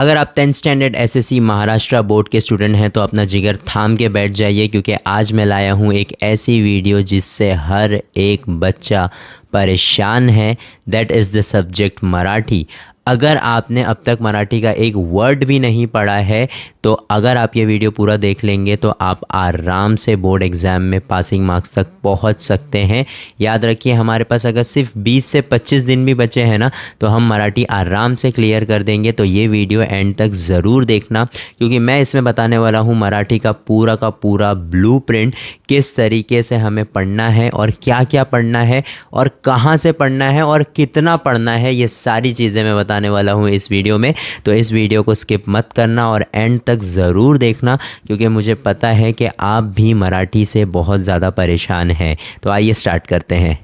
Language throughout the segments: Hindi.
अगर आप 10th standard SSC Maharashtra board के स्टूडेंट हैं तो अपना जिगर थाम के बैठ जाइए, क्योंकि आज मैं लाया हूँ एक ऐसी वीडियो जिससे हर एक बच्चा परेशान है। That is the subject Marathi. अगर आपने अब तक मराठी का एक वर्ड भी नहीं पढ़ा है तो अगर आप ये वीडियो पूरा देख लेंगे तो आप आराम से बोर्ड एग्ज़ाम में पासिंग मार्क्स तक पहुंच सकते हैं। याद रखिए, हमारे पास अगर सिर्फ 20 से 25 दिन भी बचे हैं ना तो हम मराठी आराम से क्लियर कर देंगे। तो ये वीडियो एंड तक ज़रूर देखना, क्योंकि मैं इसमें बताने वाला हूँ मराठी का पूरा ब्लूप्रिंट, किस तरीके से हमें पढ़ना है और क्या क्या पढ़ना है और कहाँ से पढ़ना है और कितना पढ़ना है। ये सारी चीज़ें मैं बताने वाला हूँ इस वीडियो में। तो इस वीडियो को स्किप मत करना और एंड तक ज़रूर देखना, क्योंकि मुझे पता है कि आप भी मराठी से बहुत ज़्यादा परेशान हैं। तो आइए स्टार्ट करते हैं।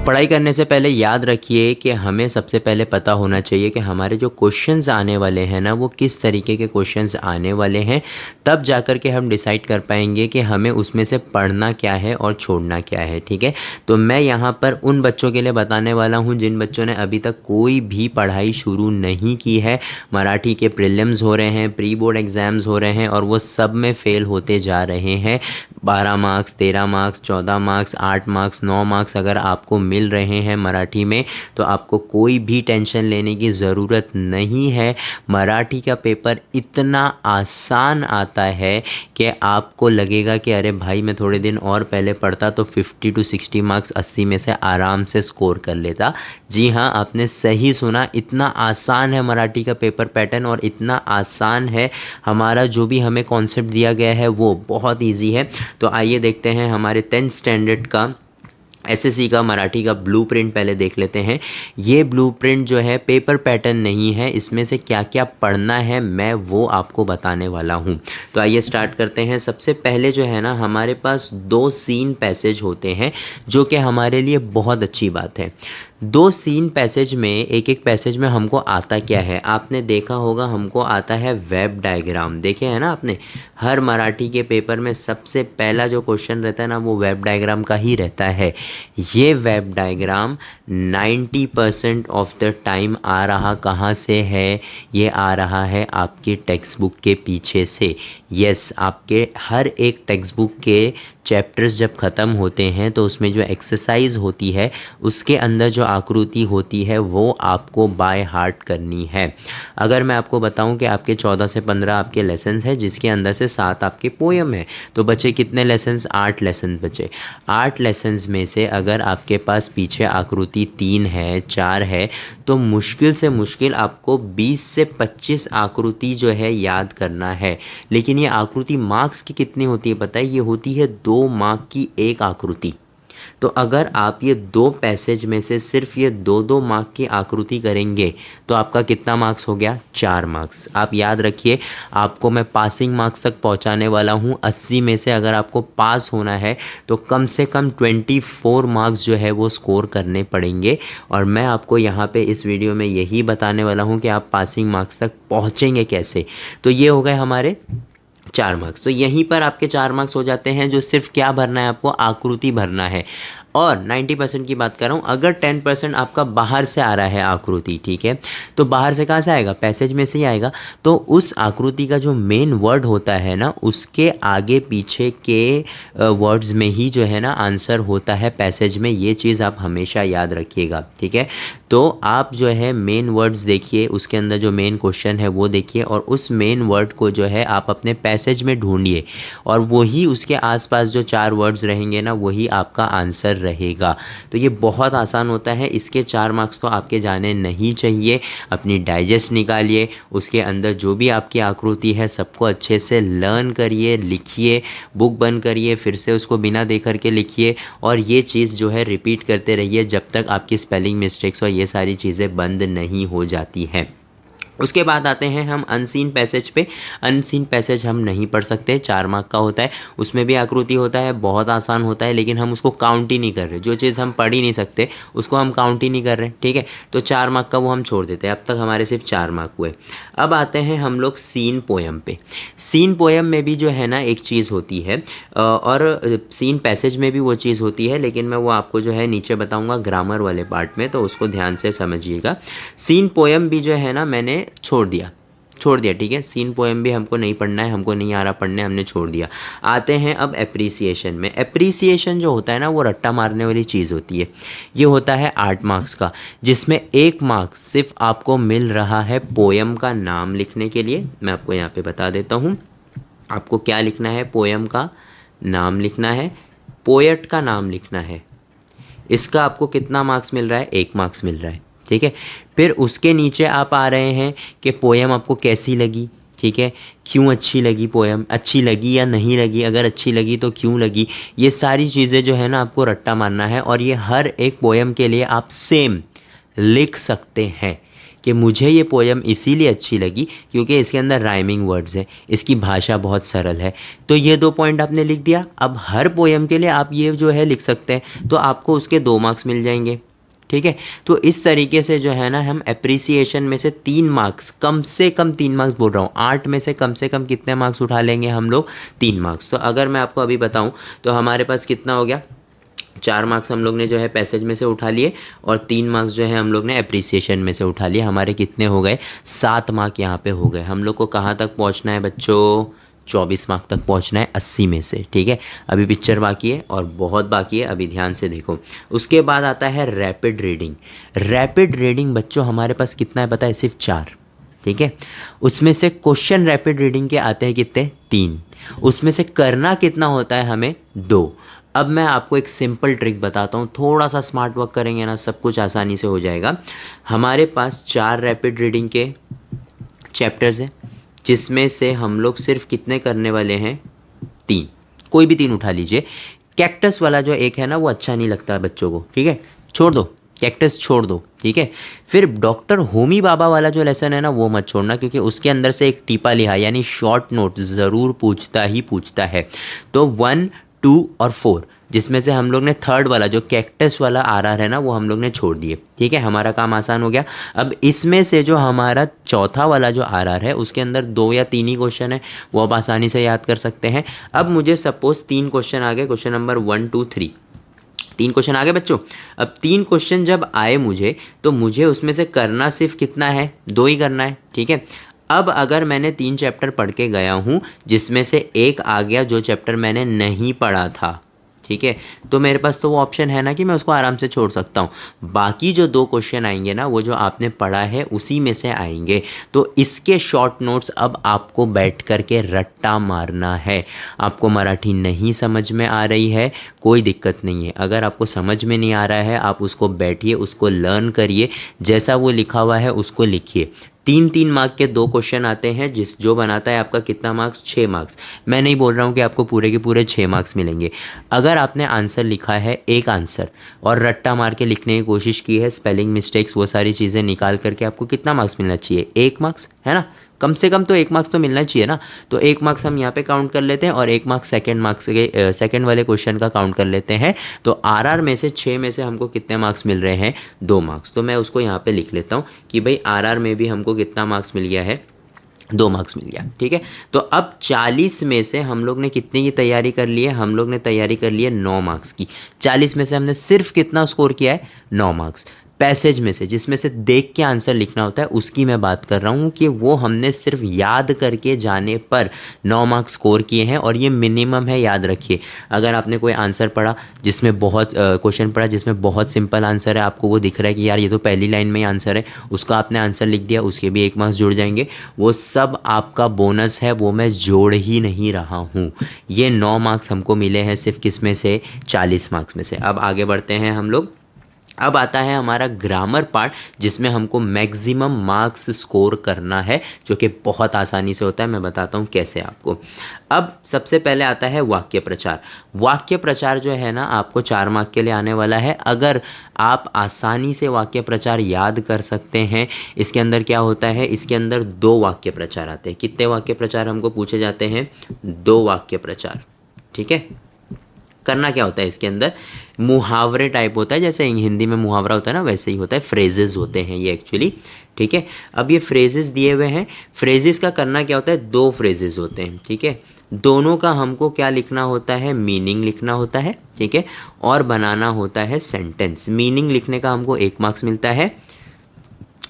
पढ़ाई करने से पहले याद रखिए कि हमें सबसे पहले पता होना चाहिए कि हमारे जो क्वेश्चंस आने वाले हैं ना वो किस तरीके के क्वेश्चंस आने वाले हैं। तब जाकर के हम डिसाइड कर पाएंगे कि हमें उसमें से पढ़ना क्या है और छोड़ना क्या है। ठीक है, तो मैं यहाँ पर उन बच्चों के लिए बताने वाला हूँ जिन बच्चों ने अभी तक कोई भी पढ़ाई शुरू नहीं की है। मराठी के प्रीलिम्स हो रहे हैं, प्री बोर्ड एग्ज़ाम्स हो रहे हैं और वो सब में फ़ेल होते जा रहे हैं। 12 marks, 13 marks, 14 marks, 8 marks, 9 marks अगर आपको मिल रहे हैं मराठी में तो आपको कोई भी टेंशन लेने की ज़रूरत नहीं है। मराठी का पेपर इतना आसान आता है कि आपको लगेगा कि अरे भाई मैं थोड़े दिन और पहले पढ़ता तो 50 to 60 मार्क्स 80 में से आराम से स्कोर कर लेता। जी हाँ, आपने सही सुना, इतना आसान है मराठी का पेपर पैटर्न और इतना आसान है हमारा जो भी हमें कॉन्सेप्ट दिया गया है वो बहुत ईजी है। तो आइए देखते हैं हमारे 10th स्टैंडर्ड का एसएससी का मराठी का ब्लूप्रिंट पहले देख लेते हैं। ये ब्लूप्रिंट जो है पेपर पैटर्न नहीं है, इसमें से क्या क्या पढ़ना है मैं वो आपको बताने वाला हूँ। तो आइए स्टार्ट करते हैं। सबसे पहले जो है ना हमारे पास 2 सीन पैसेज होते हैं जो कि हमारे लिए बहुत अच्छी बात है। 2 सीन पैसेज में एक पैसेज में हमको आता क्या है, आपने देखा होगा हमको आता है वेब डायग्राम। देखे है ना आपने, हर मराठी के पेपर में सबसे पहला जो क्वेश्चन रहता है ना वो वेब डायग्राम का ही रहता है। ये web diagram 90% of the time आ रहा कहाँ से है, ये आ रहा है आपकी टेक्स्ट बुक के पीछे से। यस, आपके हर एक टेक्स्ट बुक के चैप्टर्स जब ख़त्म होते हैं तो उसमें जो एक्सरसाइज होती है उसके अंदर जो आकृति होती है वो आपको बाय हार्ट करनी है। अगर मैं आपको बताऊं कि आपके 14 से 15 आपके लेसन्स हैं जिसके अंदर से 7 आपके पोएम है, तो बचे कितने लेसन्स? 8 लेसन बचे। 8 लेसन्स में से अगर आपके पास पीछे आकृति 3 है, 4 है, तो मुश्किल से मुश्किल आपको 20 से 25 आकृति जो है याद करना है। लेकिन ये आकृति मार्क्स की कितनी होती है पता है? ये होती है 2 मार्क की एक आकृति। तो अगर आप ये 2 पैसेज में से सिर्फ ये 2-2 मार्क की आकृति करेंगे तो आपका कितना मार्क्स हो गया? 4 मार्क्स। आप याद रखिए, आपको मैं पासिंग मार्क्स तक पहुंचाने वाला हूं। 80 में से अगर आपको पास होना है तो कम से कम 24 मार्क्स जो है वो स्कोर करने पड़ेंगे। और मैं आपको यहाँ पे इस वीडियो में यही बताने वाला हूँ कि आप पासिंग मार्क्स तक पहुँचेंगे कैसे। तो ये हो गए हमारे 4 मार्क्स। तो यहीं पर आपके 4 मार्क्स हो जाते हैं, जो सिर्फ क्या भरना है आपको? आकृति भरना है। और 90% की बात कर रहा हूँ, अगर 10% आपका बाहर से आ रहा है आकृति, ठीक है, तो बाहर से कहाँ से आएगा? पैसेज में से ही आएगा। तो उस आकृति का जो मेन वर्ड होता है ना उसके आगे पीछे के वर्ड्स में ही जो है ना आंसर होता है पैसेज में। ये चीज़ आप हमेशा याद रखिएगा, ठीक है। तो आप जो है मेन वर्ड्स देखिए, उसके अंदर जो मेन क्वेश्चन है वो देखिए और उस मेन वर्ड को जो है आप अपने पैसेज में ढूंढिए और वही उसके आसपास जो 4 वर्ड्स रहेंगे ना वही आपका आंसर रहेगा। तो ये बहुत आसान होता है। इसके 4 मार्क्स तो आपके जाने नहीं चाहिए। अपनी डाइजेस्ट निकालिए, उसके अंदर जो भी आपकी आकृति है सबको अच्छे से लर्न करिए, लिखिए, बुक बंद करिए, फिर से उसको बिना देख करके लिखिए और ये चीज़ जो है रिपीट करते रहिए जब तक आपकी स्पेलिंग मिस्टेक्स और ये सारी चीज़ें बंद नहीं हो जाती हैं। उसके बाद आते हैं हम अनसीन पैसेज पे। अनसीन पैसेज हम नहीं पढ़ सकते, 4 मार्क का होता है, उसमें भी आकृति होता है, बहुत आसान होता है, लेकिन हम उसको काउंट ही नहीं कर रहे। जो चीज़ हम पढ़ ही नहीं सकते उसको हम काउंट ही नहीं कर रहे, ठीक है। तो 4 मार्क का वो हम छोड़ देते हैं। अब तक हमारे सिर्फ 4 मार्क हुए। अब आते हैं हम लोग सीन पोयम पे। सीन पोयम में भी जो है ना एक चीज़ होती है, और सीन पैसेज में भी वो चीज़ होती है, लेकिन मैं वो आपको जो है नीचे बताऊँगा ग्रामर वाले पार्ट में, तो उसको ध्यान से समझिएगा। सीन पोयम भी जो है ना मैंने छोड़ दिया, ठीक है। सीन पोएम भी हमको नहीं पढ़ना है, हमको नहीं आ रहा पढ़ने, हमने छोड़ दिया। आते हैं अब एप्रिसिएशन में। एप्रिसिएशन जो होता है ना वो रट्टा मारने वाली चीज़ होती है। ये होता है 8 मार्क्स का, जिसमें 1 मार्क सिर्फ आपको मिल रहा है पोएम का नाम लिखने के लिए। मैं आपको यहाँ पे बता देता हूँ, आपको क्या लिखना है, पोएम का नाम लिखना है, पोएट का नाम लिखना है। इसका आपको कितना मार्क्स मिल रहा है, 1 मार्क्स मिल रहा है, ठीक है। फिर उसके नीचे आप आ रहे हैं कि पोएम आपको कैसी लगी, ठीक है, क्यों अच्छी लगी पोएम, अच्छी लगी या नहीं लगी, अगर अच्छी लगी तो क्यों लगी। ये सारी चीज़ें जो है ना आपको रट्टा मारना है, और ये हर एक पोएम के लिए आप सेम लिख सकते हैं कि मुझे ये पोएम इसीलिए अच्छी लगी क्योंकि इसके अंदर राइमिंग वर्ड्स है, इसकी भाषा बहुत सरल है। तो ये 2 पॉइंट आपने लिख दिया। अब हर पोएम के लिए आप ये जो है लिख सकते हैं, तो आपको उसके 2 मार्क्स मिल जाएंगे, ठीक है। तो इस तरीके से जो है ना हम एप्रिसिएशन में से 3 मार्क्स, कम से कम 3 मार्क्स बोल रहा हूँ, 8 में से कम कितने मार्क्स उठा लेंगे हम लोग, 3 मार्क्स। तो अगर मैं आपको अभी बताऊँ तो हमारे पास कितना हो गया, 4 मार्क्स हम लोग ने जो है पैसेज में से उठा लिए, और 3 मार्क्स जो है हम लोग ने एप्रिसिएशन में से उठा लिए। हमारे कितने हो गए, 7 मार्क यहाँ पे हो गए। हम लोग को कहाँ तक पहुँचना है बच्चों, 24 मार्क तक पहुँचना है 80 में से, ठीक है। अभी पिक्चर बाकी है और बहुत बाकी है, अभी ध्यान से देखो। उसके बाद आता है रैपिड रीडिंग। रैपिड रीडिंग बच्चों हमारे पास कितना है पता है, सिर्फ 4, ठीक है। उसमें से क्वेश्चन रैपिड रीडिंग के आते हैं कितने, 3। उसमें से करना कितना होता है हमें, 2। अब मैं आपको एक सिंपल ट्रिक बताता हूँ, थोड़ा सा स्मार्ट वर्क करेंगे ना सब कुछ आसानी से हो जाएगा। हमारे पास 4 रैपिड रीडिंग के चैप्टर्स हैं, जिसमें से हम लोग सिर्फ कितने करने वाले हैं, 3। कोई भी 3 उठा लीजिए। कैक्टस वाला जो एक है ना वो अच्छा नहीं लगता बच्चों को, ठीक है, छोड़ दो, कैक्टस छोड़ दो, ठीक है। फिर डॉक्टर होमी बाबा वाला जो लेसन है ना वो मत छोड़ना, क्योंकि उसके अंदर से एक टीपा लिहा यानी शॉर्ट नोट ज़रूर पूछता है। तो 1, 2 और 4, जिसमें से हम लोग ने थर्ड वाला जो कैक्टस वाला आरआर है ना वो हम लोग ने छोड़ दिए, ठीक है। हमारा काम आसान हो गया। अब इसमें से जो हमारा चौथा वाला जो आरआर है उसके अंदर 2 या 3 ही क्वेश्चन है, वो आप आसानी से याद कर सकते हैं। अब मुझे सपोज 3 क्वेश्चन आ गए, क्वेश्चन नंबर 1, 2, 3, 3 क्वेश्चन आ गए बच्चों। अब 3 क्वेश्चन जब आए मुझे, तो मुझे उसमें से करना सिर्फ कितना है, 2 ही करना है, ठीक है। अब अगर मैंने 3 चैप्टर पढ़ के गया हूँ, जिसमें से एक आ गया जो चैप्टर मैंने नहीं पढ़ा था, ठीक है, तो मेरे पास तो वो ऑप्शन है ना कि मैं उसको आराम से छोड़ सकता हूँ। बाकी जो 2 क्वेश्चन आएंगे ना वो जो आपने पढ़ा है उसी में से आएंगे। तो इसके शॉर्ट नोट्स अब आपको बैठ कर के रट्टा मारना है। आपको मराठी नहीं समझ में आ रही है, कोई दिक्कत नहीं है। अगर आपको समझ में नहीं आ रहा है, आप उसको बैठिए, उसको लर्न करिए, जैसा वो लिखा हुआ है उसको लिखिए। 3-3 मार्क के 2 क्वेश्चन आते हैं, जो बनाता है आपका कितना मार्क्स, 6 मार्क्स। मैं नहीं बोल रहा हूँ कि आपको पूरे के पूरे 6 मार्क्स मिलेंगे। अगर आपने आंसर लिखा है एक आंसर और रट्टा मार के लिखने की कोशिश की है, स्पेलिंग मिस्टेक्स वो सारी चीज़ें निकाल करके, आपको कितना मार्क्स मिलना चाहिए, 1 मार्क्स, है ना। कम से कम तो 1 मार्क्स तो मिलना चाहिए ना। तो 1 मार्क्स हम यहाँ पे काउंट कर लेते हैं, और 1 मार्क्स सेकेंड वाले क्वेश्चन का काउंट कर लेते हैं। तो आरआर में से 6 में से हमको कितने मार्क्स मिल रहे हैं, 2 मार्क्स। तो मैं उसको यहाँ पे लिख लेता हूँ कि भाई आरआर में भी हमको कितना मार्क्स मिल गया है, 2 मार्क्स मिल गया, ठीक है। तो अब 40 में से हम लोग ने कितने की तैयारी कर ली है, हम लोग ने तैयारी कर ली है 9 मार्क्स की। 40 में से हमने सिर्फ कितना स्कोर किया है, 9 मार्क्स। पैसेज में से, जिसमें से देख के आंसर लिखना होता है, उसकी मैं बात कर रहा हूँ कि वो हमने सिर्फ याद करके जाने पर 9 मार्क्स स्कोर किए हैं, और ये मिनिमम है, याद रखिए। अगर आपने कोई आंसर पढ़ा जिसमें बहुत क्वेश्चन पढ़ा जिसमें बहुत सिंपल आंसर है, आपको वो दिख रहा है कि यार ये तो पहली लाइन में ही आंसर है, उसका आपने आंसर लिख दिया, उसके भी 1 मार्क्स जुड़ जाएंगे। वो सब आपका बोनस है, वो मैं जोड़ ही नहीं रहा हूँ। ये 9 मार्क्स हमको मिले हैं सिर्फ किस में से, 40 मार्क्स में से। अब आगे बढ़ते हैं हम लोग अब आता है हमारा ग्रामर पार्ट, जिसमें हमको मैक्सिमम मार्क्स स्कोर करना है, जो कि बहुत आसानी से होता है। मैं बताता हूँ कैसे आपको। अब सबसे पहले आता है वाक्य प्रचार। वाक्य प्रचार जो है ना, आपको 4 मार्क के लिए आने वाला है। अगर आप आसानी से वाक्य प्रचार याद कर सकते हैं, इसके अंदर क्या होता है, इसके अंदर 2 वाक्य प्रचार आते हैं। कितने वाक्य प्रचार हमको पूछे जाते हैं? 2 वाक्य प्रचार। ठीक है। करना क्या होता है इसके अंदर, मुहावरे टाइप होता है, जैसे हिंदी में मुहावरा होता है ना, वैसे ही होता है। फ्रेजेस होते हैं ये एक्चुअली। ठीक है। अब ये फ्रेजेस दिए हुए हैं। फ्रेजेस का करना क्या होता है, 2 फ्रेजेस होते हैं। ठीक है। दोनों का हमको क्या लिखना होता है, मीनिंग लिखना होता है। ठीक है। और बनाना होता है सेंटेंस। मीनिंग लिखने का हमको 1 मार्क्स मिलता है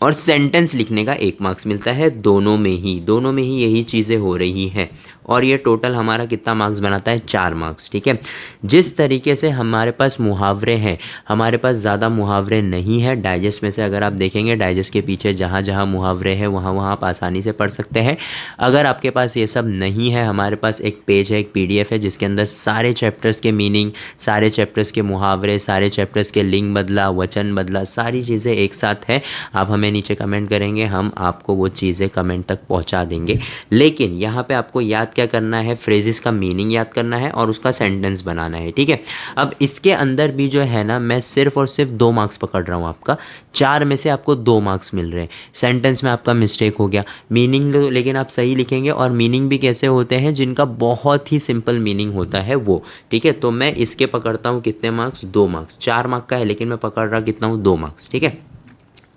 और सेंटेंस लिखने का 1 मार्क्स मिलता है। दोनों में ही यही चीज़ें हो रही हैं। और ये टोटल हमारा कितना मार्क्स बनाता है, 4 मार्क्स। ठीक है। जिस तरीके से हमारे पास मुहावरे हैं, हमारे पास ज़्यादा मुहावरे नहीं है डाइजेस्ट में से। अगर आप देखेंगे डाइजेस्ट के पीछे जहाँ जहाँ मुहावरे हैं वहाँ वहाँ आप आसानी से पढ़ सकते हैं। अगर आपके पास ये सब नहीं है, हमारे पास एक पेज है, एक PDF है, जिसके अंदर सारे चैप्टर्स के मीनिंग, सारे चैप्टर्स के मुहावरे, सारे चैप्टर्स के लिंग बदला, वचन बदला, सारी चीज़ें एक साथ है। आप हमें नीचे कमेंट करेंगे, हम आपको वो चीज़ें कमेंट तक पहुँचा देंगे। लेकिन यहाँ पे आपको याद क्या करना है, फ्रेजेस का मीनिंग याद करना है और उसका सेंटेंस बनाना है। ठीक है। अब इसके अंदर भी जो है ना, मैं सिर्फ और सिर्फ 2 मार्क्स पकड़ रहा हूँ आपका। 4 में से आपको 2 मार्क्स मिल रहे हैं। सेंटेंस में आपका मिस्टेक हो गया, मीनिंग लेकिन आप सही लिखेंगे। और मीनिंग भी कैसे होते हैं, जिनका बहुत ही सिंपल मीनिंग होता है वो। ठीक है। तो मैं इसके पकड़ता हूँ कितने मार्क्स, 2 मार्क्स। 4 मार्क का है लेकिन मैं पकड़ रहा कितना हूँ, 2 मार्क्स। ठीक है।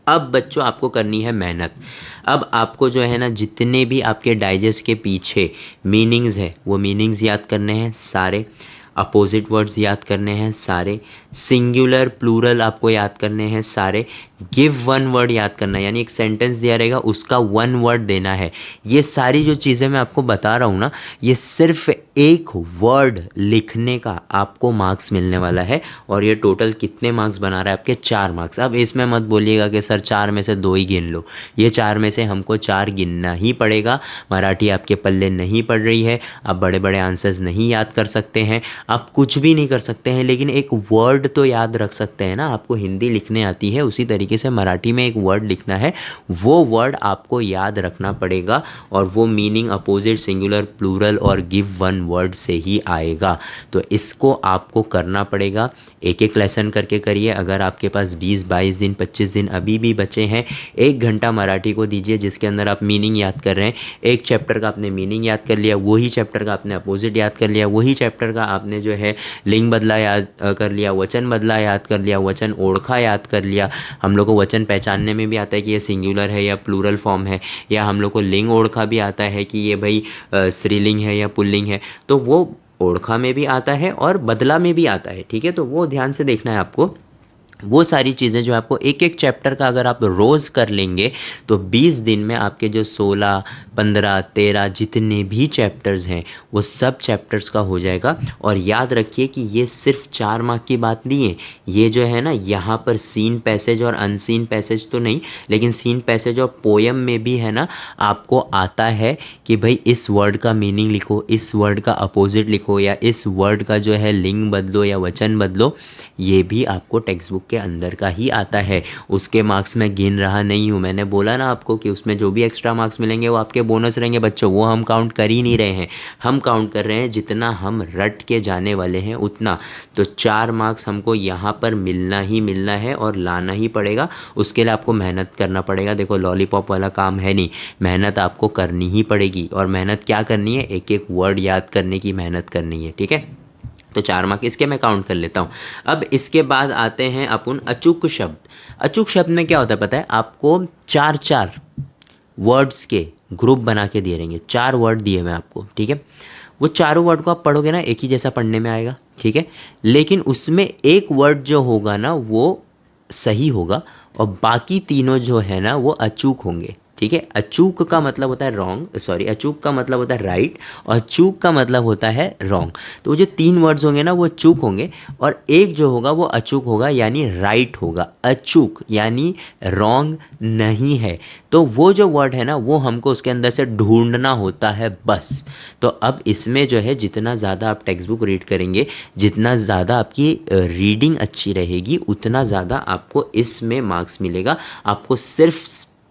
अब बच्चों आपको करनी है मेहनत। अब आपको जो है ना, जितने भी आपके डाइजेस्ट के पीछे मीनिंग्स है वो मीनिंग्स याद करने हैं सारे। अपोजिट वर्ड्स याद करने हैं सारे। सिंगुलर प्लूरल आपको याद करने हैं सारे। गिव 1 वर्ड याद करना है, यानी एक सेंटेंस दिया रहेगा उसका 1 वर्ड देना है। ये सारी जो चीज़ें मैं आपको बता रहा हूँ ना, ये सिर्फ 1 वर्ड लिखने का आपको मार्क्स मिलने वाला है। और ये टोटल कितने मार्क्स बना रहा है आपके, 4 मार्क्स। अब इसमें मत बोलिएगा कि सर 4 में से 2 ही गिन लो। ये 4 में से हमको 4 गिनना ही पड़ेगा। मराठी आपके पल्ले नहीं पड़ रही है, आप बड़े बड़े आंसर्स नहीं याद कर सकते हैं, आप कुछ भी नहीं कर सकते हैं, लेकिन एक वर्ड तो याद रख सकते हैं ना। आपको हिंदी लिखने आती है, उसी तरीके से मराठी में एक वर्ड लिखना है, वो वर्ड आपको याद रखना पड़ेगा। और वो मीनिंग अपोजिट, सिंगुलर, प्लूरल और गिव 1 वर्ड से ही आएगा। तो इसको आपको करना पड़ेगा। एक एक लेसन करके करिए। अगर आपके पास 20-22 दिन, 25 दिन अभी भी बचे हैं, 1 घंटा मराठी को दीजिए, जिसके अंदर आप मीनिंग याद कर रहे हैं। एक चैप्टर का आपने मीनिंग याद कर लिया, वही चैप्टर का आपने अपोजिट याद कर लिया, वही चैप्टर का आपने जो है लिंग बदला याद कर लिया, वचन बदला याद कर लिया, वचन ओढ़खा याद कर लिया। हम लोग को वचन पहचानने में भी आता है कि ये सिंगुलर है या प्लूरल फॉर्म है, या हम लोग को लिंग ओढ़खा भी आता है कि ये भाई स्त्रीलिंग है या पुल्लिंग है। तो वो ओढ़खा में भी आता है और बदला में भी आता है। ठीक है। तो वो ध्यान से देखना है आपको। वो सारी चीज़ें जो आपको एक एक चैप्टर का अगर आप रोज़ कर लेंगे, तो 20 दिन में आपके जो 16, 15, 13 जितने भी चैप्टर्स हैं वो सब चैप्टर्स का हो जाएगा। और याद रखिए कि ये सिर्फ 4 मार्क की बात नहीं है। ये जो है ना, यहाँ पर सीन पैसेज और अनसीन पैसेज तो नहीं, लेकिन सीन पैसेज और पोयम में भी है ना, आपको आता है कि भाई इस वर्ड का मीनिंग लिखो, इस वर्ड का अपोजिट लिखो, या इस वर्ड का जो है लिंग बदलो या वचन बदलो। ये भी आपको टेक्स्ट बुक के अंदर का ही आता है। उसके मार्क्स मैं गिन रहा नहीं हूँ। मैंने बोला ना आपको कि उसमें जो भी एक्स्ट्रा मार्क्स मिलेंगे वो आपके बोनस रहेंगे बच्चों, वो हम काउंट कर ही नहीं रहे हैं। हम काउंट कर रहे हैं जितना हम रट के जाने वाले हैं उतना। तो 4 मार्क्स हमको यहाँ पर मिलना ही मिलना है और लाना ही पड़ेगा। उसके लिए आपको मेहनत करना पड़ेगा। देखो लॉलीपॉप वाला काम है नहीं, मेहनत आपको करनी ही पड़ेगी। और मेहनत क्या करनी है, एक एक वर्ड याद करने की मेहनत करनी है। ठीक है। तो 4 मार्क इसके मैं काउंट कर लेता हूँ। अब इसके बाद आते हैं अपन अचूक शब्द। अचूक शब्द में क्या होता है पता है आपको, 4-4 वर्ड्स के ग्रुप बना के दिए रहेंगे। 4 वर्ड दिए मैं आपको। ठीक है। वो चारों वर्ड को आप पढ़ोगे ना, एक ही जैसा पढ़ने में आएगा। ठीक है। लेकिन उसमें एक वर्ड जो होगा ना वो सही होगा और बाकी तीनों जो है ना वो अचूक होंगे। ठीक है। अचूक का मतलब होता है रॉन्ग, सॉरी, अचूक का मतलब होता है राइट और चूक का मतलब होता है रॉन्ग। तो जो 3 वर्ड्स होंगे ना वो चूक होंगे और एक जो होगा वो अचूक होगा यानी राइट होगा। अचूक यानी रॉन्ग नहीं है। तो वो जो वर्ड है ना वो हमको उसके अंदर से ढूंढना होता है बस। तो अब इसमें जो है जितना ज़्यादा आप टेक्स्ट बुक रीड करेंगे, जितना ज़्यादा आपकी रीडिंग अच्छी रहेगी, उतना ज़्यादा आपको इसमें मार्क्स मिलेगा। आपको सिर्फ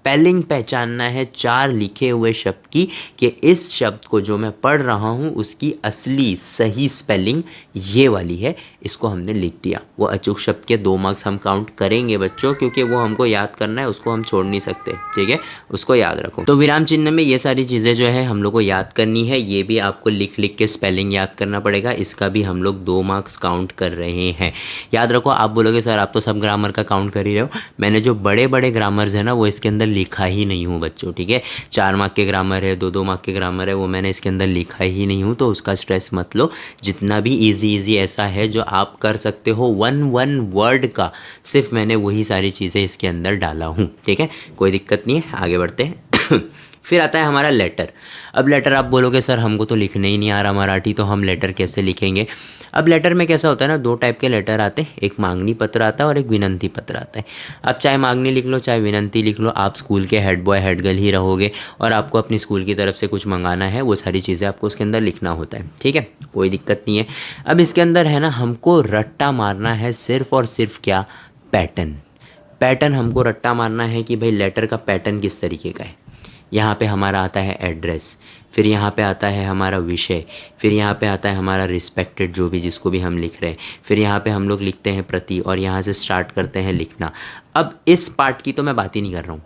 स्पेलिंग पहचानना है 4 लिखे हुए शब्द की कि इस शब्द को जो मैं पढ़ रहा हूँ उसकी असली सही स्पेलिंग ये वाली है। इसको हमने लिख दिया। वो अचूक शब्द के 2 मार्क्स हम काउंट करेंगे बच्चों, क्योंकि वो हमको याद करना है, उसको हम छोड़ नहीं सकते, ठीक है। उसको याद रखो। तो विराम चिन्ह में ये सारी चीज़ें जो है हम लोग को याद करनी है। ये भी आपको लिख लिख के स्पेलिंग याद करना पड़ेगा। इसका भी हम लोग 2 मार्क्स काउंट कर रहे हैं। याद रखो। आप बोलोगे सर आप तो सब ग्रामर का काउंट कर ही रहे हो। मैंने जो बड़े बड़े ग्रामर्स हैं ना वो इसके अंदर लिखा ही नहीं हूँ बच्चों, ठीक है। 4 मार्क के ग्रामर है, 2-2 मार्क के ग्रामर है, वो मैंने इसके अंदर लिखा ही नहीं हूँ। तो उसका स्ट्रेस मत लो। जितना भी इजी ऐसा है जो आप कर सकते हो 1 वर्ड का, सिर्फ मैंने वही सारी चीज़ें इसके अंदर डाला हूँ, ठीक है। कोई दिक्कत नहीं है, आगे बढ़ते हैं। फिर आता है हमारा लेटर। अब लेटर आप बोलोगे सर हमको तो लिखने ही नहीं आ रहा मराठी, तो हम लेटर कैसे लिखेंगे। अब लेटर में कैसा होता है ना, 2 टाइप के लेटर आते हैं। एक मांगनी पत्र आता है और एक विनंती पत्र आता है। अब चाहे मांगनी लिख लो चाहे विनंती लिख लो, आप स्कूल के हेड बॉय हेड गर्ल ही रहोगे और आपको अपनी स्कूल की तरफ से कुछ मंगाना है, वो सारी चीज़ें आपको उसके अंदर लिखना होता है, ठीक है। कोई दिक्कत नहीं है। अब इसके अंदर है ना हमको रट्टा मारना है सिर्फ और सिर्फ क्या, पैटर्न। पैटर्न हमको रट्टा मारना है कि भाई लेटर का पैटर्न किस तरीके का है। यहाँ पे हमारा आता है एड्रेस, फिर यहाँ पे आता है हमारा विषय, फिर यहाँ पे आता है हमारा रिस्पेक्टेड जो भी जिसको भी हम लिख रहे हैं, फिर यहाँ पे हम लोग लिखते हैं प्रति और यहाँ से स्टार्ट करते हैं लिखना। अब इस पार्ट की तो मैं बात ही नहीं कर रहा हूँ,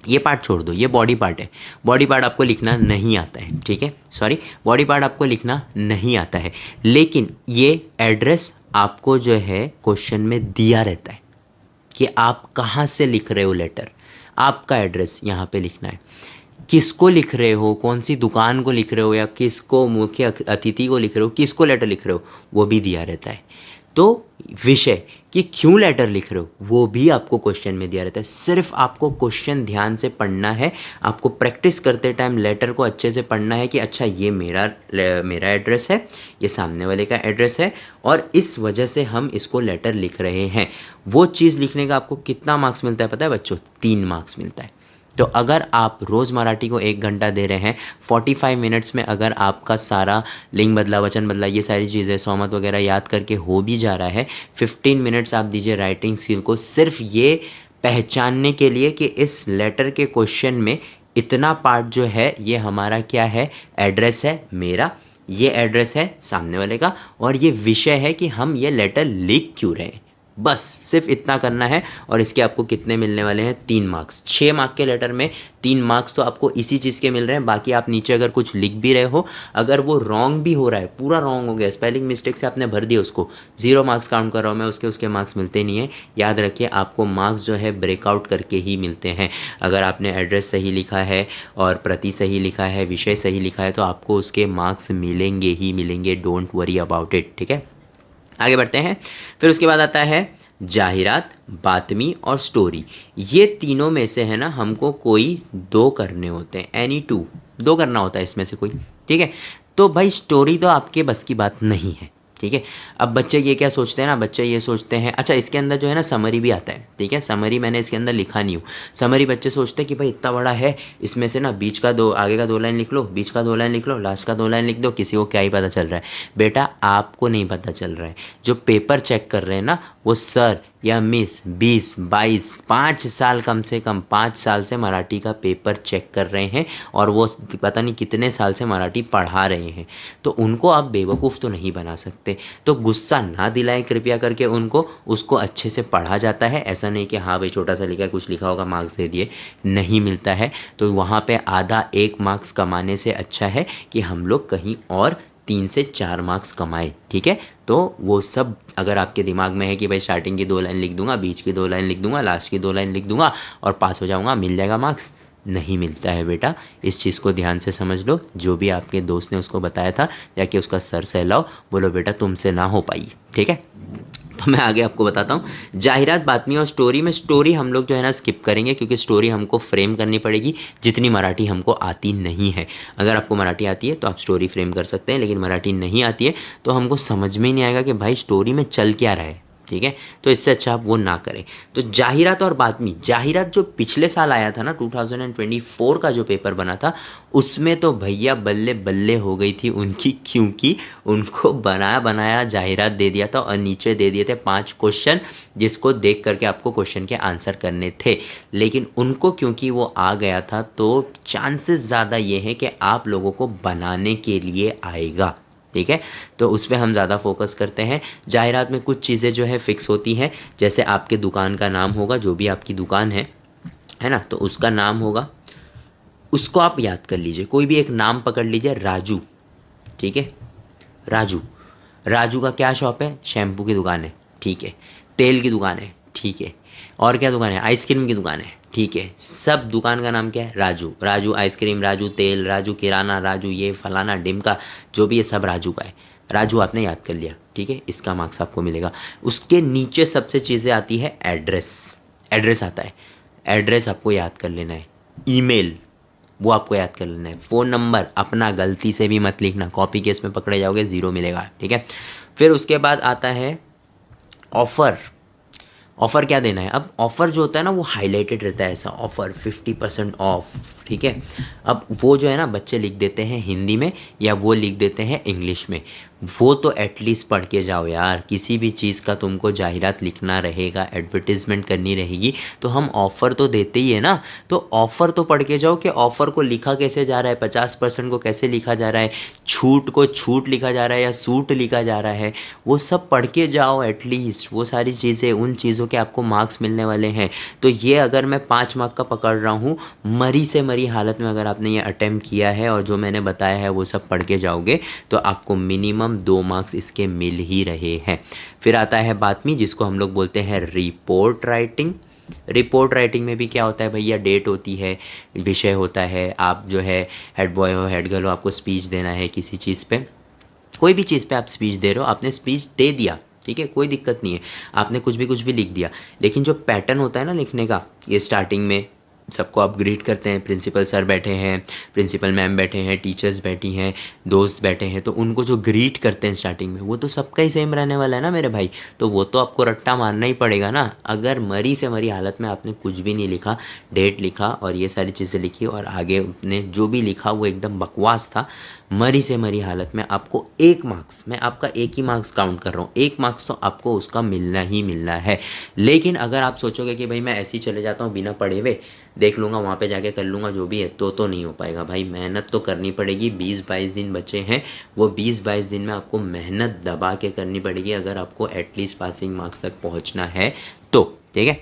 ये पार्ट छोड़ दो, ये बॉडी पार्ट है। बॉडी पार्ट आपको लिखना नहीं आता है, ठीक है, सॉरी, बॉडी पार्ट आपको लिखना नहीं आता है। लेकिन ये एड्रेस आपको जो है क्वेश्चन में दिया रहता है कि आप कहाँ से लिख रहे हो लेटर। आपका एड्रेस यहाँ पे लिखना है, किसको लिख रहे हो, कौन सी दुकान को लिख रहे हो या किसको, मुख्य अतिथि को लिख रहे हो, किसको लेटर लिख रहे हो, वो भी दिया रहता है। तो विषय कि क्यों लेटर लिख रहे हो वो भी आपको क्वेश्चन में दिया रहता है। सिर्फ आपको क्वेश्चन ध्यान से पढ़ना है। आपको प्रैक्टिस करते टाइम लेटर को अच्छे से पढ़ना है कि अच्छा ये मेरा एड्रेस है, ये सामने वाले का एड्रेस है और इस वजह से हम इसको लेटर लिख रहे हैं। वो चीज़ लिखने का आपको कितना मार्क्स मिलता है पता है बच्चों, 3 मार्क्स मिलता है। तो अगर आप रोज़ मराठी को 1 घंटा दे रहे हैं, 45 मिनट्स में अगर आपका सारा लिंग बदला, वचन बदला, ये सारी चीज़ें सहमत वगैरह याद करके हो भी जा रहा है, 15 मिनट्स आप दीजिए राइटिंग स्किल को, सिर्फ ये पहचानने के लिए कि इस लेटर के क्वेश्चन में इतना पार्ट जो है ये हमारा क्या है, एड्रेस है मेरा, ये एड्रेस है सामने वाले का और ये विषय है कि हम ये लेटर लिख क्यों रहे हैं। बस सिर्फ इतना करना है और इसके आपको कितने मिलने वाले हैं, 3 मार्क्स। 6 मार्क के लेटर में 3 मार्क्स तो आपको इसी चीज़ के मिल रहे हैं। बाकी आप नीचे अगर कुछ लिख भी रहे हो, अगर वो रॉन्ग भी हो रहा है, पूरा रॉन्ग हो गया, स्पेलिंग मिस्टेक से आपने भर दिया उसको, 0 मार्क्स काउंट कर रहा हूँ मैं, उसके मार्क्स मिलते नहीं है। याद रखिए आपको मार्क्स जो है ब्रेकआउट करके ही मिलते हैं। अगर आपने एड्रेस सही लिखा है और प्रति सही लिखा है, विषय सही लिखा है, तो आपको उसके मार्क्स मिलेंगे ही मिलेंगे। डोंट वरी अबाउट इट, ठीक है। आगे बढ़ते हैं। फिर उसके बाद आता है जाहिरात, बातमी और स्टोरी। ये तीनों में से है ना हमको कोई 2 करने होते हैं, एनी 2 करना होता है इसमें से कोई, ठीक है। तो भाई स्टोरी तो आपके बस की बात नहीं है, ठीक है। अब बच्चे ये क्या सोचते हैं ना, बच्चे ये सोचते हैं, अच्छा इसके अंदर जो है ना समरी भी आता है, ठीक है। समरी मैंने इसके अंदर लिखा नहीं हूँ। समरी बच्चे सोचते हैं कि भाई इतना बड़ा है, इसमें से ना बीच का 2, आगे का 2 लाइन लिख लो, बीच का 2 लाइन लिख लो, लास्ट का 2 लाइन लिख दो, किसी को क्या ही पता चल रहा है। बेटा आपको नहीं पता चल रहा है, जो पेपर चेक कर रहे हैं ना वो सर या मिस 20, 22, 5 साल, कम से कम 5 साल से मराठी का पेपर चेक कर रहे हैं और वो पता नहीं कितने साल से मराठी पढ़ा रहे हैं। तो उनको आप बेवकूफ़ तो नहीं बना सकते। तो गुस्सा ना दिलाएं कृपया करके उनको, उसको अच्छे से पढ़ा जाता है। ऐसा नहीं कि हाँ भाई छोटा सा लिखा है, कुछ लिखा होगा मार्क्स दे दिए, नहीं मिलता है। तो वहाँ पे आधा 1 मार्क्स कमाने से अच्छा है कि हम लोग कहीं और 3 से 4 मार्क्स कमाए, ठीक है। तो वो सब अगर आपके दिमाग में है कि भाई स्टार्टिंग की 2 लाइन लिख दूंगा, बीच की 2 लाइन लिख दूंगा, लास्ट की 2 लाइन लिख दूंगा और पास हो जाऊंगा, मिल जाएगा मार्क्स, नहीं मिलता है बेटा। इस चीज़ को ध्यान से समझ लो। जो भी आपके दोस्त ने उसको बताया था जाके उसका सर सहलाओ, बोलो बेटा तुमसे ना हो पाई, ठीक है। तो मैं आगे आपको बताता हूँ। जाहिरात, बातमी और स्टोरी में स्टोरी हम लोग जो है ना स्किप करेंगे, क्योंकि स्टोरी हमको फ्रेम करनी पड़ेगी, जितनी मराठी हमको आती नहीं है। अगर आपको मराठी आती है तो आप स्टोरी फ्रेम कर सकते हैं, लेकिन मराठी नहीं आती है तो हमको समझ में ही नहीं आएगा कि भाई स्टोरी में चल क्या रहा है। ठीक है, तो इससे अच्छा आप वो ना करें। तो जाहिरात और बातमी, जाहिरात जो पिछले साल आया था ना 2024 का जो पेपर बना था, उसमें तो भैया बल्ले बल्ले हो गई थी उनकी, क्योंकि उनको बनाया बनाया जाहिरात दे दिया था और नीचे दे दिए थे 5 क्वेश्चन, जिसको देख करके आपको क्वेश्चन के आंसर करने थे। लेकिन उनको क्योंकि वो आ गया था तो चांसेस ज़्यादा ये हैं कि आप लोगों को बनाने के लिए आएगा। ठीक है, तो उस पर हम ज़्यादा फोकस करते हैं। जाहिरात में कुछ चीज़ें जो है फिक्स होती हैं, जैसे आपके दुकान का नाम होगा, जो भी आपकी दुकान है ना, तो उसका नाम होगा, उसको आप याद कर लीजिए। कोई भी एक नाम पकड़ लीजिए, राजू। ठीक है, राजू। राजू का क्या शॉप है? शैम्पू की दुकान है। ठीक है, तेल की दुकान है। ठीक है, और क्या दुकान है? आइसक्रीम की दुकान है। ठीक है, सब दुकान का नाम क्या है? राजू। राजू आइसक्रीम, राजू तेल, राजू किराना, राजू ये फलाना डिमका, जो भी ये सब राजू का है। राजू आपने याद कर लिया। ठीक है, इसका मार्क्स आपको मिलेगा। उसके नीचे सबसे चीज़ें आती है एड्रेस। एड्रेस आता है, एड्रेस आपको याद कर लेना है। ईमेल, वो आपको याद कर लेना है। फ़ोन नंबर अपना गलती से भी मत लिखना, कॉपी केस में पकड़े जाओगे, ज़ीरो मिलेगा। ठीक है, फिर उसके बाद आता है ऑफ़र। ऑफ़र क्या देना है? अब ऑफ़र जो होता है ना वो हाईलाइटेड रहता है, ऐसा ऑफ़र 50% ऑफ। ठीक है, अब वो जो है ना बच्चे लिख देते हैं हिंदी में या वो लिख देते हैं इंग्लिश में। वो तो एटलीस्ट पढ़ के जाओ यार। किसी भी चीज़ का तुमको जाहिरात लिखना रहेगा, एडवर्टीज़मेंट करनी रहेगी, तो हम ऑफ़र तो देते ही है ना, तो ऑफ़र तो पढ़ के जाओ कि ऑफ़र को लिखा कैसे जा रहा है, 50% को कैसे लिखा जा रहा है, छूट को छूट लिखा जा रहा है या सूट लिखा जा रहा है, वो सब पढ़ के जाओ एटलीस्ट। वो सारी चीज़ें, उन चीज़ों के आपको मार्क्स मिलने वाले हैं। तो ये अगर मैं 5 मार्क का पकड़ रहा हूँ, मरी से मरी हालत में अगर आपने ये अटैम्प्ट किया है और जो मैंने बताया है वो सब पढ़ के जाओगे, तो आपको मिनिमम 2 मार्क्स इसके मिल ही रहे हैं। फिर आता है बातमी, जिसको हम लोग बोलते हैं रिपोर्ट राइटिंग। रिपोर्ट राइटिंग में भी क्या होता है भैया? डेट होती है, विषय होता है, आप जो है हेड बॉय हो, हेड गर्ल हो, आपको स्पीच देना है किसी चीज़ पे, कोई भी चीज़ पे आप स्पीच दे रहे हो, आपने स्पीच दे दिया। ठीक है, कोई दिक्कत नहीं है, आपने कुछ भी लिख दिया। लेकिन जो पैटर्न होता है ना लिखने का, ये स्टार्टिंग में सबको आप ग्रीट करते हैं, प्रिंसिपल सर बैठे हैं, प्रिंसिपल मैम बैठे हैं, टीचर्स बैठी हैं, दोस्त बैठे हैं, तो उनको जो ग्रीट करते हैं स्टार्टिंग में, वो तो सबका ही सेम रहने वाला है ना मेरे भाई। तो वो तो आपको रट्टा मारना ही पड़ेगा ना। अगर मरी से मरी हालत में आपने कुछ भी नहीं लिखा, डेट लिखा और ये सारी चीज़ें लिखी और आगे अपने जो भी लिखा वो एकदम बकवास था, मरी से मरी हालत में आपको 1 मार्क्स, मैं आपका 1 ही मार्क्स काउंट कर रहा हूँ, 1 मार्क्स तो आपको उसका मिलना ही मिलना है। लेकिन अगर आप सोचोगे कि भाई मैं ऐसे ही चले जाता हूँ बिना पढ़े हुए, देख लूँगा वहाँ पे जाके कर लूँगा जो भी है, तो नहीं हो पाएगा भाई। मेहनत तो करनी पड़ेगी। 20-22 दिन बचे हैं, वो 20-22 दिन में आपको मेहनत दबा के करनी पड़ेगी अगर आपको एटलीस्ट पासिंग मार्क्स तक पहुँचना है तो। ठीक है,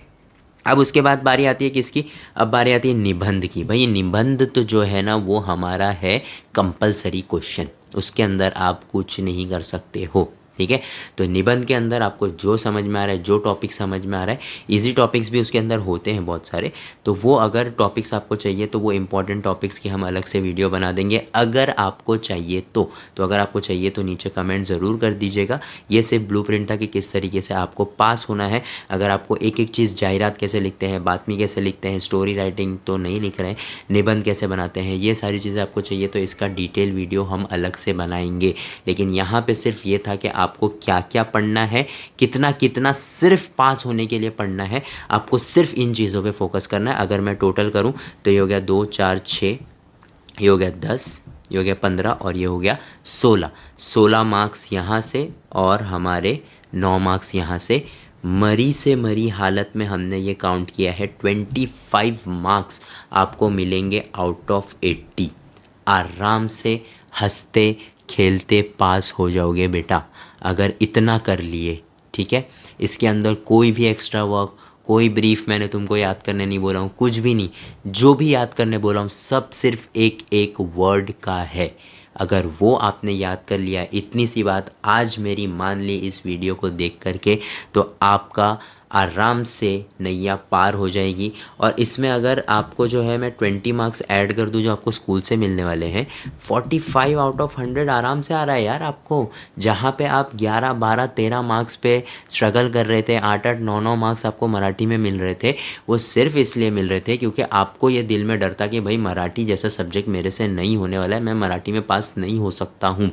अब उसके बाद बारी आती है किसकी? अब बारी आती है निबंध की। भाई निबंध तो जो है ना वो हमारा है कंपलसरी क्वेश्चन, उसके अंदर आप कुछ नहीं कर सकते हो। ठीक है, तो निबंध के अंदर आपको जो समझ में आ रहा है, जो टॉपिक समझ में आ रहा है, इजी टॉपिक्स भी उसके अंदर होते हैं बहुत सारे, तो वो अगर टॉपिक्स आपको चाहिए तो वो इंपॉर्टेंट टॉपिक्स की हम अलग से वीडियो बना देंगे अगर आपको चाहिए तो अगर आपको चाहिए तो नीचे कमेंट ज़रूर कर दीजिएगा। ये सिर्फ ब्लूप्रिंट था कि किस तरीके से आपको पास होना है। अगर आपको एक एक चीज़, जाहिरात कैसे लिखते हैं, बातमी कैसे लिखते हैं, स्टोरी राइटिंग तो नहीं लिख रहे हैं, निबंध कैसे बनाते हैं, ये सारी चीज़ें आपको चाहिए तो इसका डिटेल वीडियो हम अलग से बनाएंगे। लेकिन यहाँ पे सिर्फ ये था कि आपको क्या क्या पढ़ना है, कितना कितना सिर्फ पास होने के लिए पढ़ना है, आपको सिर्फ इन चीज़ों पे फोकस करना है। अगर मैं टोटल करूँ तो ये हो गया 2 4 6, ये हो गया 10, ये हो गया 15 और ये हो गया 16। 16 मार्क्स यहाँ से और हमारे 9 मार्क्स यहाँ से। मरी से मरी हालत में हमने ये काउंट किया है 25 मार्क्स आपको मिलेंगे आउट ऑफ 80। आराम से हंसते खेलते पास हो जाओगे बेटा अगर इतना कर लिए। ठीक है, इसके अंदर कोई भी एक्स्ट्रा वर्क, कोई ब्रीफ मैंने तुमको याद करने नहीं बोला हूँ, कुछ भी नहीं। जो भी याद करने बोला हूँ सब सिर्फ एक एक वर्ड का है। अगर वो आपने याद कर लिया, इतनी सी बात आज मेरी मान ली इस वीडियो को देख करके, तो आपका आराम से नैया पार हो जाएगी। और इसमें अगर आपको जो है मैं 20 मार्क्स ऐड कर दूं जो आपको स्कूल से मिलने वाले हैं, 45 आउट ऑफ 100 आराम से आ रहा है यार आपको। जहाँ पे आप 11 12 13 मार्क्स पे स्ट्रगल कर रहे थे, 8 8 9 9 मार्क्स आपको मराठी में मिल रहे थे, वो सिर्फ इसलिए मिल रहे थे क्योंकि आपको ये दिल में डर था कि भाई मराठी जैसा सब्जेक्ट मेरे से नहीं होने वाला है, मैं मराठी में पास नहीं हो सकता हूँ।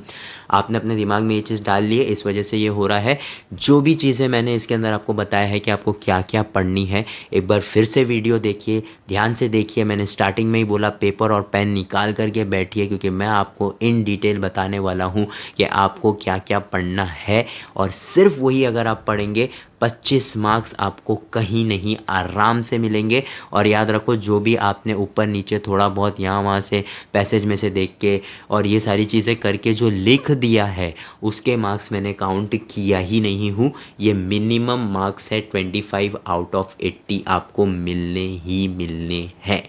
आपने अपने दिमाग में ये चीज़ डाल ली है, इस वजह से ये हो रहा है। जो भी चीज़ें मैंने इसके अंदर आपको बताया है कि आपको क्या क्या पढ़नी है, एक बार फिर से वीडियो देखिए, ध्यान से देखिए। मैंने स्टार्टिंग में ही बोला पेपर और पेन निकाल करके बैठिए, क्योंकि मैं आपको इन डिटेल बताने वाला हूँ कि आपको क्या क्या पढ़ना है। और सिर्फ वही अगर आप पढ़ेंगे, 25 मार्क्स आपको कहीं नहीं आराम से मिलेंगे। और याद रखो, जो भी आपने ऊपर नीचे थोड़ा बहुत यहाँ वहाँ से पैसेज में से देख के और ये सारी चीज़ें करके जो लिख दिया है, उसके मार्क्स मैंने काउंट किया ही नहीं हूँ। ये मिनिमम मार्क्स है, 25 आउट ऑफ 80 आपको मिलने ही मिलने हैं।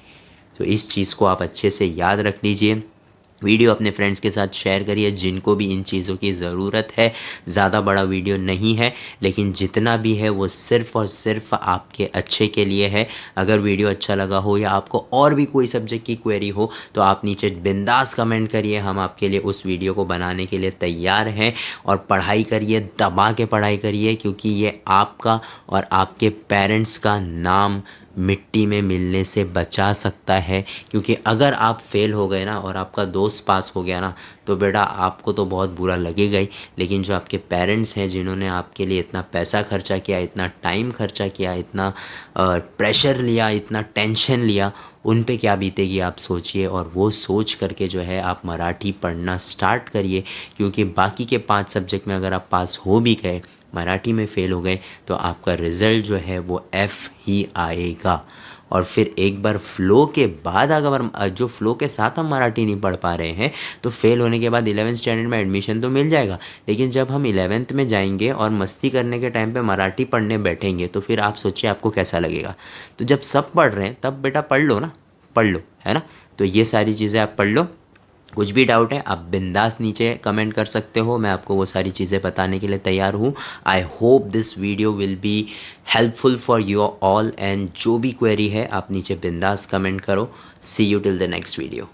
तो इस चीज़ को आप अच्छे से याद रख लीजिए। वीडियो अपने फ्रेंड्स के साथ शेयर करिए जिनको भी इन चीज़ों की ज़रूरत है। ज़्यादा बड़ा वीडियो नहीं है, लेकिन जितना भी है वो सिर्फ़ और सिर्फ आपके अच्छे के लिए है। अगर वीडियो अच्छा लगा हो या आपको और भी कोई सब्जेक्ट की क्वेरी हो तो आप नीचे बिंदास कमेंट करिए, हम आपके लिए उस वीडियो को बनाने के लिए तैयार हैं। और पढ़ाई करिए, दबा के पढ़ाई करिए, क्योंकि ये आपका और आपके पेरेंट्स का नाम मिट्टी में मिलने से बचा सकता है। क्योंकि अगर आप फेल हो गए ना और आपका दोस्त पास हो गया ना, तो बेटा आपको तो बहुत बुरा लगेगा ही, लेकिन जो आपके पेरेंट्स हैं जिन्होंने आपके लिए इतना पैसा खर्चा किया, इतना टाइम खर्चा किया, इतना प्रेशर लिया, इतना टेंशन लिया, उन पे क्या बीतेगी आप सोचिए। और वो सोच करके जो है आप मराठी पढ़ना स्टार्ट करिए, क्योंकि बाकी के 5 सब्जेक्ट में अगर आप पास हो भी गए, मराठी में फ़ेल हो गए, तो आपका रिज़ल्ट जो है वो F ही आएगा। और फिर एक बार फ़्लो के बाद अगर जो फ़्लो के साथ हम मराठी नहीं पढ़ पा रहे हैं, तो फेल होने के बाद 11th स्टैंडर्ड में एडमिशन तो मिल जाएगा, लेकिन जब हम 11th में जाएंगे और मस्ती करने के टाइम पे मराठी पढ़ने बैठेंगे, तो फिर आप सोचिए आपको कैसा लगेगा। तो जब सब पढ़ रहे हैं तब बेटा पढ़ लो ना, पढ़ लो, है ना। तो ये सारी चीज़ें आप पढ़ लो। कुछ भी डाउट है आप बिंदास नीचे कमेंट कर सकते हो, मैं आपको वो सारी चीज़ें बताने के लिए तैयार हूँ। I hope this video will be helpful for you all, and जो भी क्वेरी है आप नीचे बिंदास कमेंट करो। See you till the next video.